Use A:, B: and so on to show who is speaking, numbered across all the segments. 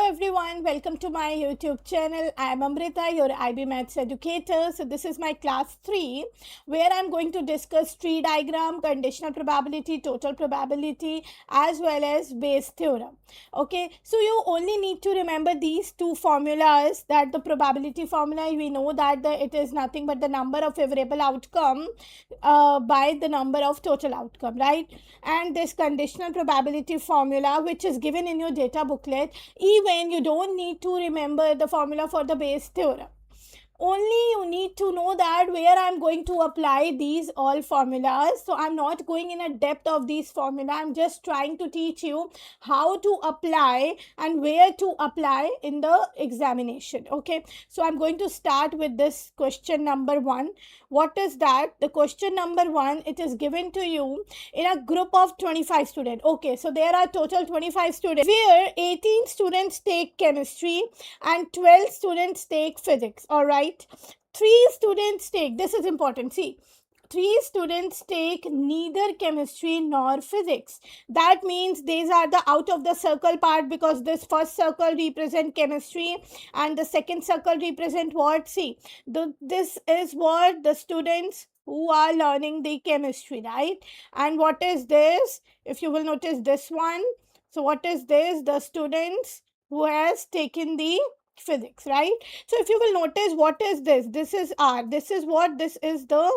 A: everyone, welcome to my YouTube channel. I am Amrita, your IB Maths educator. So this is my class 3 where I am going to discuss tree diagram, conditional probability, total probability as well as Bayes theorem. Okay, so you only need to remember these two formulas. That the probability formula, we know that it is nothing but the number of favorable outcome by the number of total outcome, right? And this conditional probability formula, which is given in your data booklet, even you don't need to remember the formula for the Bayes theorem. Only you need to know that where I'm going to apply these all formulas. So I'm not going in a depth of these formula. I'm just trying to teach you how to apply and where to apply in the examination. Okay, so I'm going to start with this question number 1. What is that? The question number 1, it is given to you in a group of 25 students. Okay, so there are total 25 students where 18 students take chemistry and 12 students take physics. All right, 3 students take, this is important, see, 3 students take neither chemistry nor physics. That means these are the out of the circle part, because this first circle represent chemistry and the second circle represent what? See, this is what the students who are learning the chemistry, right? And what is this? If you will notice this one, so what is this? The students who has taken the physics, right? So if you will notice, what is this? This is R. This is what? This is the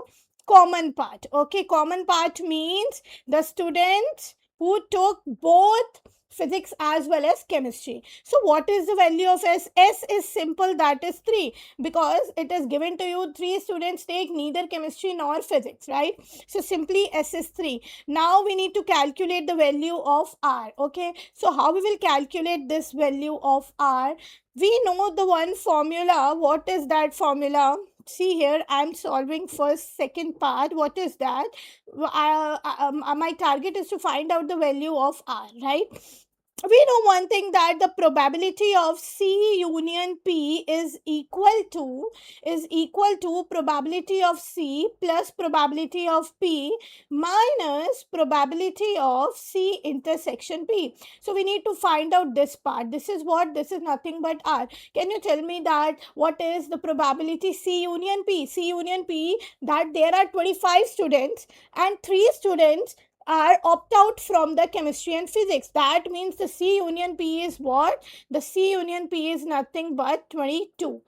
A: common part. Okay, common part means the students who took both physics as well as chemistry. So what is the value of S? S is simple, that is 3, because it is given to you 3 students take neither chemistry nor physics, right? So simply S is 3. Now we need to calculate the value of R. Okay, so how we will calculate this value of R? We know the one formula. What is that formula? See here, I'm solving first second part. What is that? My target is to find out the value of R, right? We know one thing, that the probability of C union P is equal to probability of C plus probability of P minus probability of C intersection P. So we need to find out this part. This is what? This is nothing but R. Can you tell me that what is the probability C union P? C union P, that there are 25 students and 3 students are opt out from the chemistry and physics. That means the C union P is what? The C union P is nothing but 22,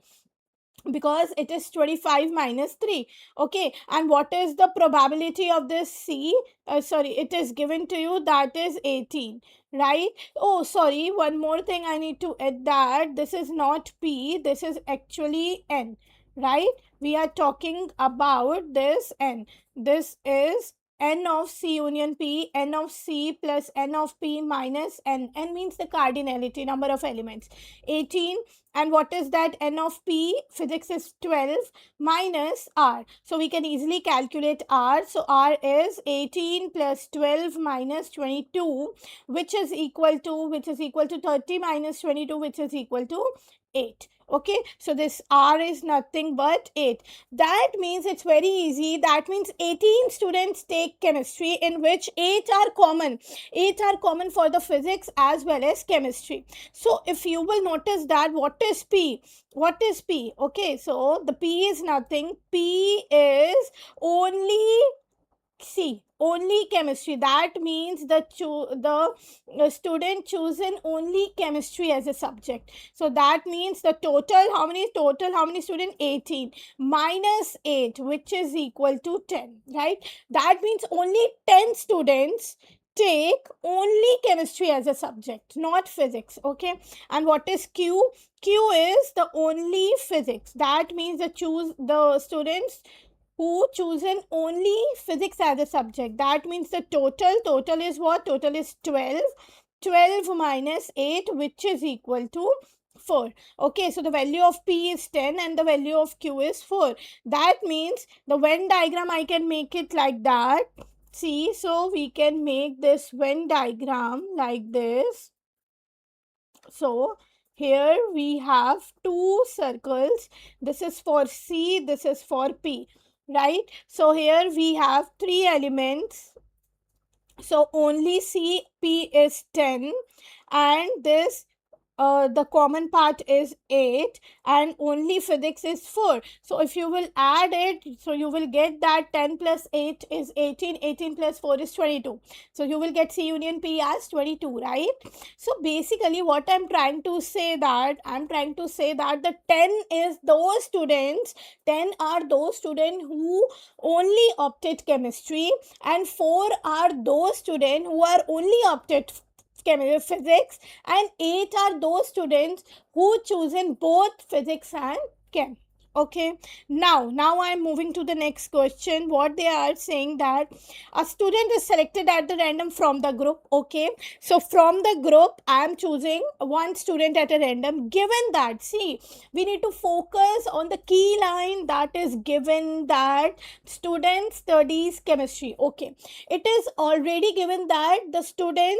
A: because it is 25 minus 3. Okay, and what is the probability of this C? It is given to you, that is 18, right? Oh, sorry, one more thing I need to add, that this is not P, this is actually N, right? We are talking about this N. This is N of C union P, N of C plus N of P minus N. N means the cardinality, number of elements. 18, and what is that? N of P, physics is 12 minus R. So we can easily calculate R. So R is 18 plus 12 minus 22, which is equal to 30 minus 22, which is equal to 8. Okay, so this R is nothing but 8. That means it's very easy. That means 18 students take chemistry, in which 8 are common. 8 are common for the physics as well as chemistry. So if you will notice that, what is P? What is P? Okay, so the P is nothing. P is only only chemistry. That means the student chosen only chemistry as a subject. So that means the total, how many students? 18 minus 8, which is equal to 10, right? That means only 10 students take only chemistry as a subject, not physics. Okay, and what is Q? Q is the only physics. That means the students who chosen only physics as a subject. That means the total is what? Total is 12. 12 minus 8, which is equal to 4. Okay, so the value of P is 10 and the value of Q is 4. That means the Venn diagram, I can make it like that. See, so we can make this Venn diagram like this. So here we have 2 circles. This is for C, this is for P, right? So here we have 3 elements. So only CP is 10, and this the common part is 8 and only physics is 4. So if you will add it, so you will get that 10 plus 8 is 18, 18 plus 4 is 22. So you will get C union P as 22, right? So basically what I'm trying to say that, the 10 is those students, 10 are those students who only opted chemistry, and 4 are those students who are only opted physics, and 8 are those students who chosen both physics and chem. Okay, now I am moving to the next question. What they are saying, that a student is selected at the random from the group. Okay, so from the group I am choosing one student at a random. Given that, see, we need to focus on the key line that is given, that student studies chemistry. Okay, it is already given that the student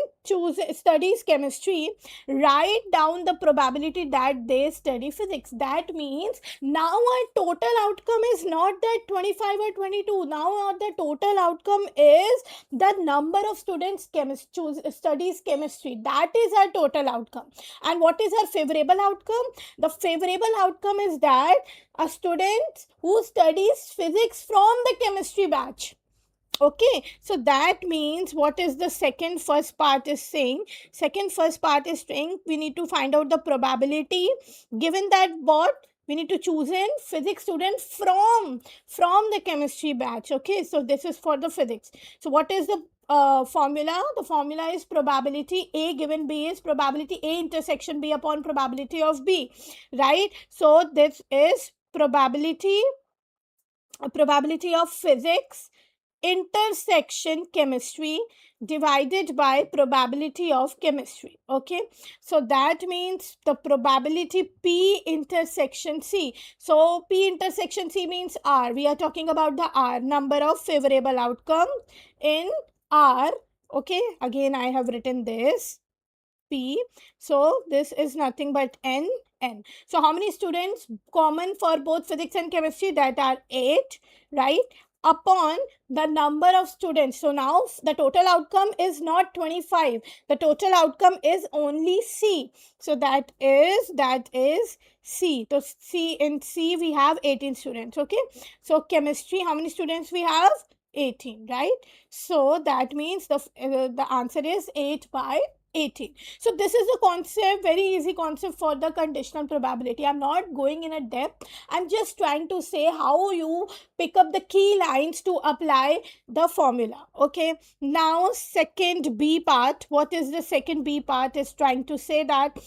A: studies chemistry. Write down the probability that they study physics. That means now our total outcome is not that 25 or 22. Now the total outcome is the number of students studies chemistry. That is our total outcome. And what is our favorable outcome? The favorable outcome is that a student who studies physics from the chemistry batch. Okay, so that means what is the first part is saying? First part is saying we need to find out the probability. Given that, what we need to choose in physics student from the chemistry batch. Okay, so this is for the physics. So what is the formula? The formula is probability A given B is probability A intersection B upon probability of B, right? So this is probability of physics intersection chemistry divided by probability of chemistry. Okay, so that means the probability P intersection C. So P intersection C means R. We are talking about the R, number of favorable outcome in R. Okay, again I have written this P. So this is nothing but N. So how many students common for both physics and chemistry? That are 8, right? Upon the number of students. So now the total outcome is not 25. The total outcome is only C. So that is C. So in C we have 18 students. Okay. So chemistry, how many students we have? 18, right? So that means the answer is 8 by 18. So this is a concept, very easy concept for the conditional probability. I'm not going in a depth. I'm just trying to say how you pick up the key lines to apply the formula. Okay, now second B part. What is the second B part? Is trying to say that,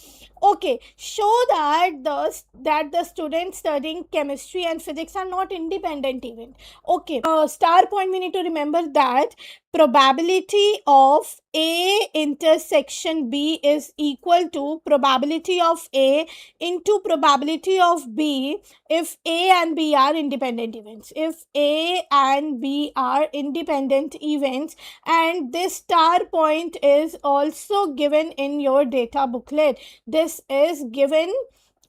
A: okay, show that the students studying chemistry and physics are not independent event. Okay, star point, we need to remember that probability of A intersection B is equal to probability of A into probability of B if A and B are independent events. If A and B are independent events, and this star point is also given in your data booklet. This is given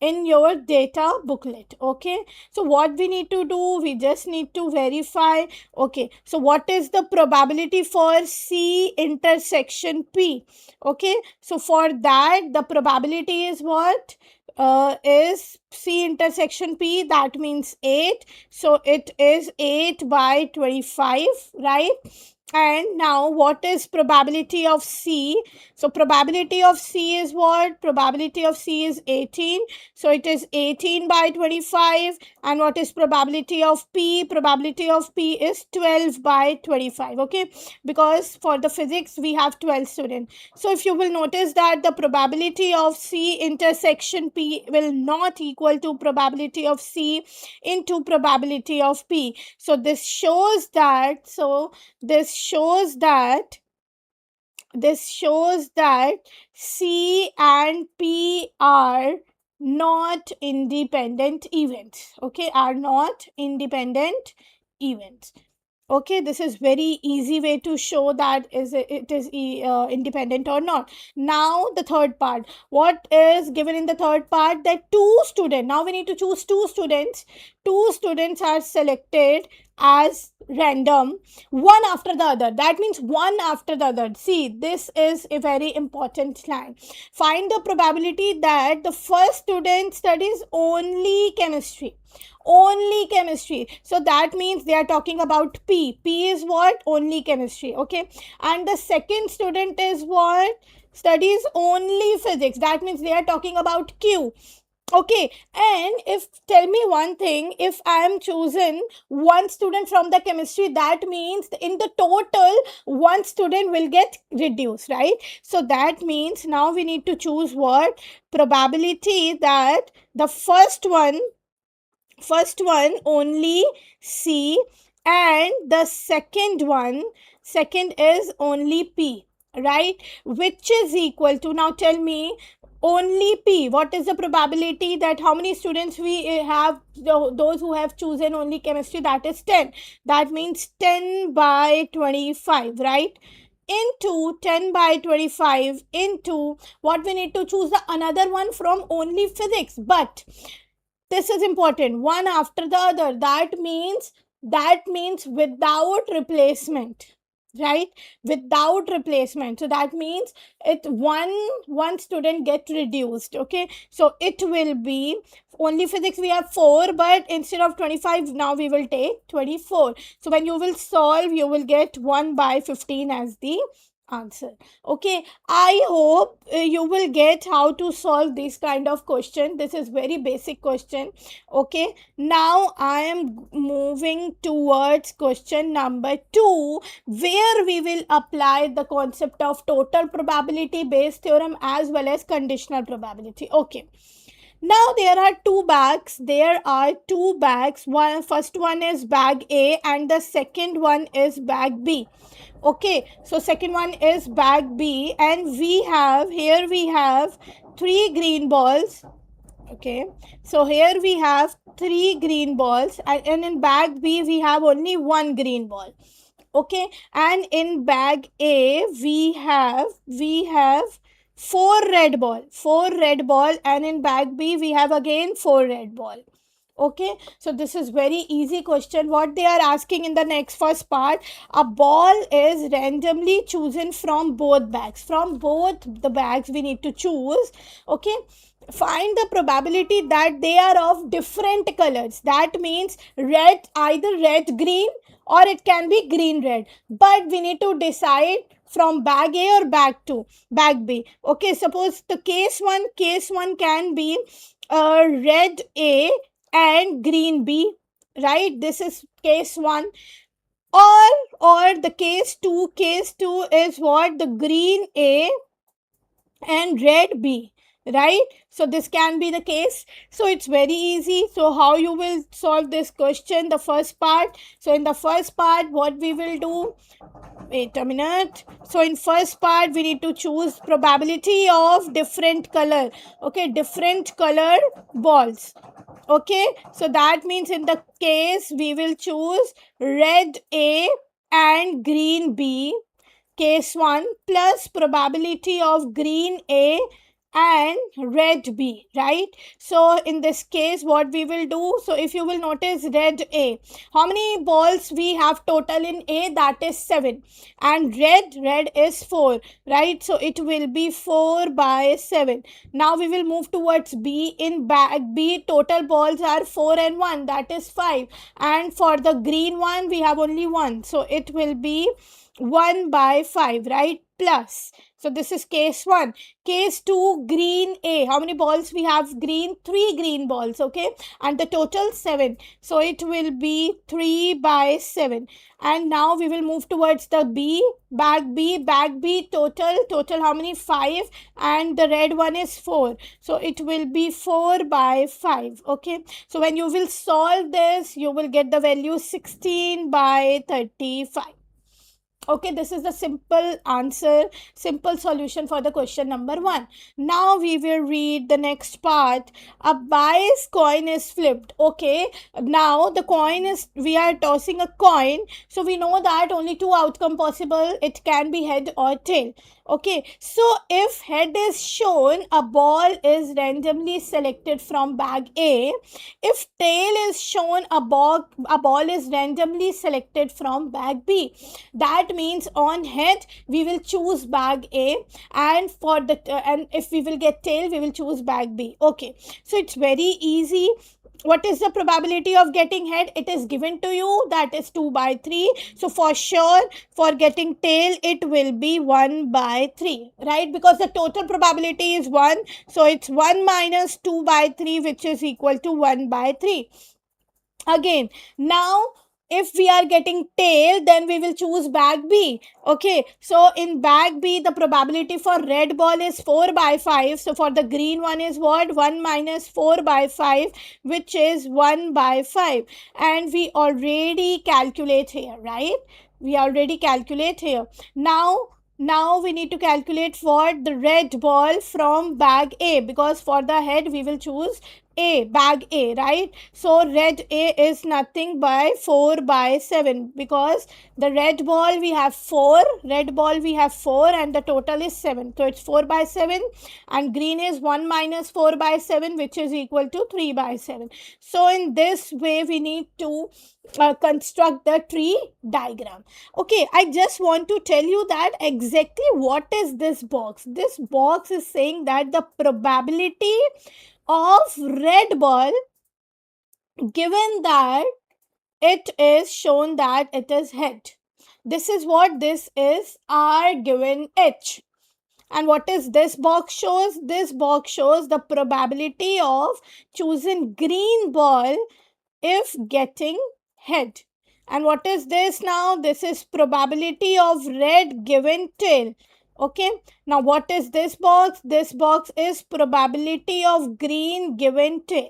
A: in your data booklet. Okay, so what we need to do, we just need to verify. Okay, so what is the probability for C intersection P? Okay, so for that the probability is what? Is C intersection P, that means 8. So it is 8 by 25, right? And now what is probability of C? So probability of C is what? Probability of C is 18. So it is 18 by 25. And what is probability of P? Probability of P is 12 by 25. Okay, because for the physics we have 12 students. So if you will notice that the probability of C intersection P will not equal to probability of C into probability of P. So this shows that C and P are not independent events. Okay, are not independent events. Okay, this is very easy way to show that it is independent or not. Now the third part, what is given in the third part, that two students, now we need to choose two students. Two students are selected as random, one after the other. That means one after the other. See, this is a very important line. Find the probability that the first student studies only chemistry. Only chemistry. So that means they are talking about P is what? Only chemistry. Okay, and the second student is what? Studies only physics. That means they are talking about Q. Okay, and if, tell me one thing, if I am chosen one student from the chemistry, that means in the total one student will get reduced, right? So that means now we need to choose what? Probability that the first one only C, and the second is only P, right? Which is equal to, now tell me, only P. What is the probability that how many students we have, those who have chosen only chemistry? That is 10. That means 10 by 25, right? Into 10 by 25 into what, we need to choose the another one from only physics. But this is important, one after the other. That means without replacement, right? Without replacement. So that means it one student get reduced. Okay, so it will be, only physics we have 4, but instead of 25 now we will take 24. So when you will solve, you will get 1 by 15 as the answer. Okay, I hope you will get how to solve this kind of question. This is very basic question. Okay, now I am moving towards question number 2, where we will apply the concept of total probability based theorem as well as conditional probability. Okay, now there are two bags. First one is bag A and the second one is bag B. Okay, so second one is bag B, and we have three green balls. Okay, so here we have three green balls, and in bag B we have only one green ball. Okay, and in bag A we have four red ball, and in bag B we have again four red ball. Okay, so this is very easy question. What they are asking in the next first part, a ball is randomly chosen from both bags. From both the bags we need to choose. Okay, find the probability that they are of different colors. That means red, either red green or it can be green red, but we need to decide from bag A or bag B. Okay, suppose the case one can be red A and green B, right? This is case 1. Or the case 2 is what? The green A and red B, right? So this can be the case. So it's very easy. So how you will solve this question, the first part? So in the first part, what we will do, wait a minute. So in first part we need to choose probability of different color. Okay, different color balls. Okay, so that means in the case we will choose red A and green B, case 1, plus probability of green A and red B, right? So in this case what we will do, so if you will notice red A, how many balls we have total in A? That is 7, and red is 4, right? So it will be 4 by 7. Now we will move towards B. In bag B, total balls are 4 and 1, that is 5, and for the green one we have only 1, so it will be 1 by 5, right? Plus, so this is case 1. Case 2, green A, how many balls we have? Green, 3 green balls. Okay, and the total 7, so it will be 3 by 7. And now we will move towards the bag B, total how many? 5, and the red one is 4, so it will be 4 by 5. Okay, so when you will solve this, you will get the value 16 by 35. Okay, this is the simple answer, simple solution for the question number 1. Now we will read the next part. A bias coin is flipped. Okay, now the coin is, we are tossing a coin, so we know that only two outcome possible. It can be head or tail. Okay, so if head is shown, a ball is randomly selected from bag A. If tail is shown, a ball is randomly selected from bag B. That means on head we will choose bag A, and for the and if we will get tail, we will choose bag B. Okay, so it's very easy. What is the probability of getting head? It is given to you, that is 2/3. So for sure, for getting tail, it will be 1/3, right? Because the total probability is 1, so it's 1 minus 2/3, which is equal to 1/3. Again, now if we are getting tail, then we will choose bag B. Okay, so in bag B, the probability for red ball is 4/5. So for the green one is what? 1 minus 4/5, which is 1/5. And we already calculate here, right? We already calculate here. Now we need to calculate for the red ball from bag A, because for the head we will choose bag A, right? So red A is nothing but 4/7, because the red ball we have 4, and the total is 7. So it's 4/7, and green is 1 minus 4/7, which is equal to 3/7. So in this way we need to construct the tree diagram. Okay, I just want to tell you that exactly what is this box. This box is saying that the probability of red ball, given that it is shown that it is head. This is what this is, R given H. And what is this box shows? This box shows the probability of choosing green ball if getting head. And what is this now? This is probability of red given tail. Okay, now what is this box? This box is probability of green given tail,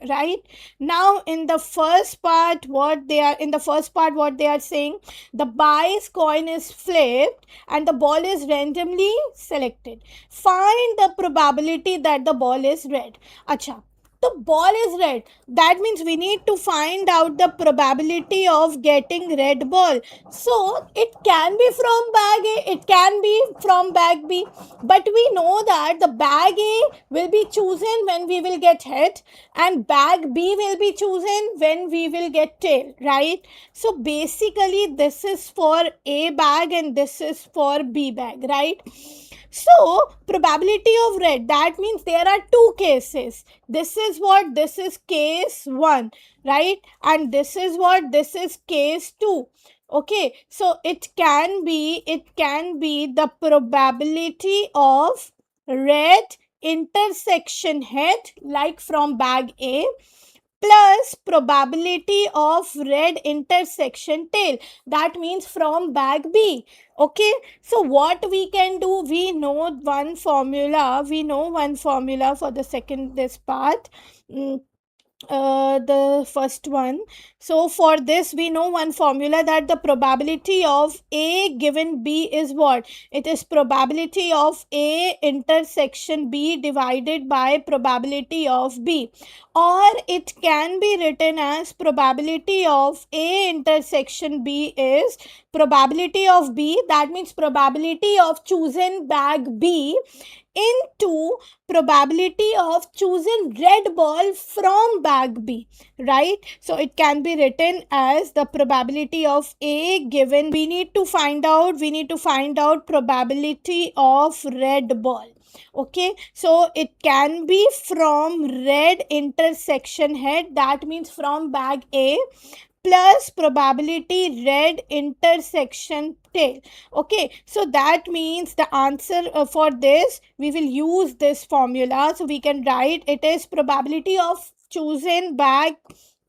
A: right? Now in the first part, what they are saying, the bias coin is flipped and the ball is randomly selected. Find the probability that the ball is red. Acha, the ball is red. That means we need to find out the probability of getting red ball. So it can be from bag A, it can be from bag B. But we know that the bag A will be chosen when we will get head, and bag B will be chosen when we will get tail, right? So basically this is for A bag and this is for B bag, right? So probability of red, that means there are two cases. This is what? This is case 1, right? And this is what? This is case 2. Okay, so it can be the probability of red intersection head, like from bag A, plus probability of red intersection tail, that means from bag B. Okay, so what we can do, we know one formula for the second this part. The first one. So for this we know one formula, that the probability of A given B is what? It is probability of A intersection B divided by probability of B, or it can be written as probability of A intersection B is probability of B, that means probability of choosing bag B, into probability of choosing red ball from bag B, right? So it can be written as the probability of A given, we need to find out probability of red ball. Okay, so it can be from red intersection head, that means from bag A, plus probability red intersection tail. Okay, so that means the answer for this, we will use this formula. So we can write it is probability of choosing bag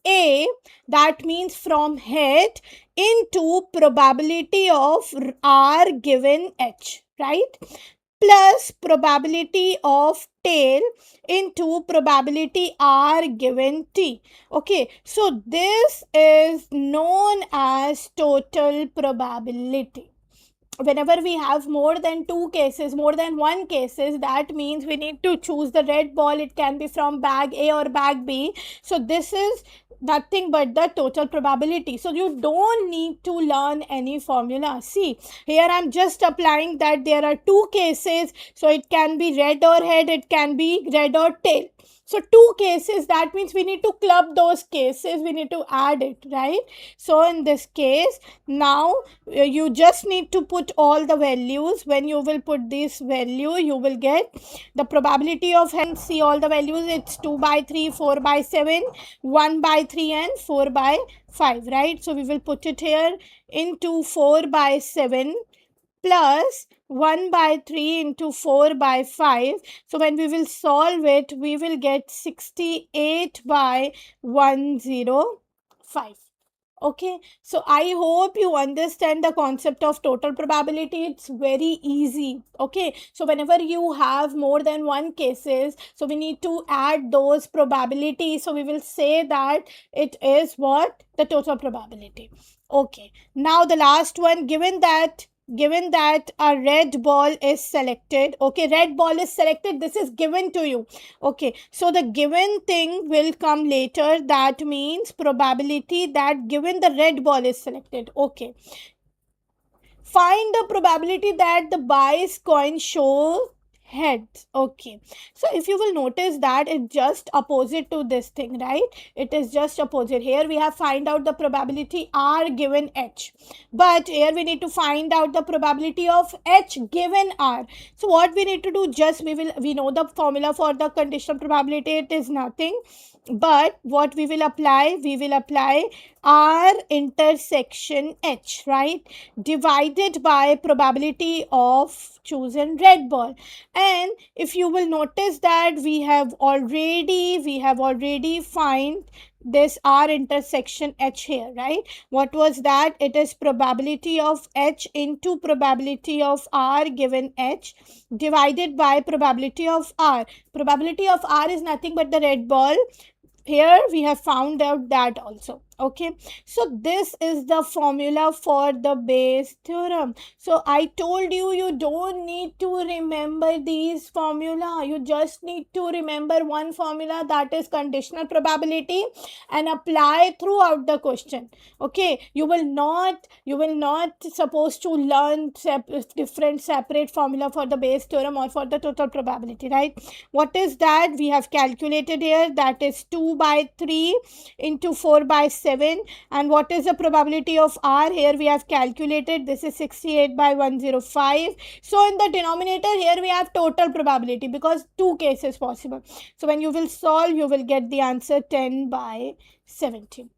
A: A, that means from head, into probability of R given H, right? Plus probability of tail into probability R given T. Okay, so this is known as total probability. whenever we have more than two cases, more than one cases, that means we need to choose the red ball. It can be from bag A or bag B. So this is nothing but the total probability. So you don't need to learn any formula. See, here I'm just applying that there are two cases. So it can be red or head, it can be red or tail. So two cases, that means we need to club those cases, we need to add it, right? So in this case, now you just need to put all the values. When you will put this value, you will get the probability of head. See all the values, it's 2 by 3, 4 by 7, 1 by 3 and 4 by 5, right? So we will put it here into 4 by 7 plus 1 by 3 into 4 by 5. So when we will solve it, we will get 68 by 105. Okay, so I hope you understand the concept of total probability. It's very easy. Okay, so whenever you have more than one cases, so we need to add those probabilities. So we will say that it is what? The total probability. Okay, now the last one, given that a red ball is selected. Okay, red ball is selected, this is given to you. Okay, so the given thing will come later. That means probability that given the red ball is selected. Okay, find the probability that the bias coin show heads. Okay, so if you will notice that it's just opposite to this thing, right? It is just opposite. Here we have find out the probability R given H, but here we need to find out the probability of H given R. So what we need to do, just we know the formula for the conditional probability. It is nothing but what we will apply R intersection H, right, divided by probability of chosen red ball. And if you will notice that we have already find this R intersection H here, right? What was that? It is probability of H into probability of R given H divided by probability of R. Probability of R is nothing but the red ball. Here we have found out that also. Okay, so this is the formula for the Bayes theorem. So I told you, you don't need to remember these formula. You just need to remember one formula, that is conditional probability, and apply throughout the question. Okay, you will not supposed to learn different separate formula for the Bayes theorem or for the total probability, right? What is that? We have calculated here, that is 2 by 3 into 4 by 7. And what is the probability of R? Here we have calculated, this is 68 by 105. So in the denominator here we have total probability because two cases possible. So when you will solve, you will get the answer 10 by 17.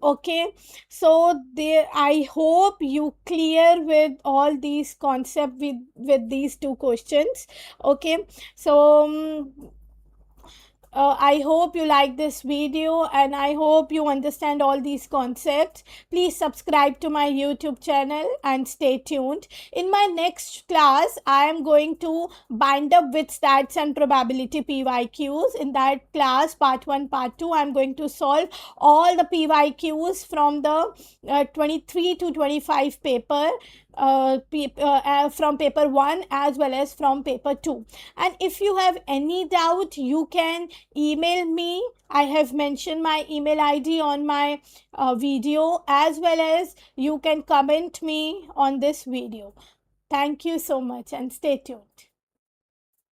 A: Okay, so there, I hope you clear with all these concepts with these two questions. Okay, so I hope you like this video and I hope you understand all these concepts. Please subscribe to my YouTube channel and stay tuned. In my next class, I am going to bind up with stats and probability PYQs. In that class, part 1, part 2, I am going to solve all the PYQs from the 23 to 25 paper. From paper 1 as well as from paper 2. And if you have any doubt, you can email me. I have mentioned my email ID on my video, as well as you can comment me on this video. Thank you so much and stay tuned.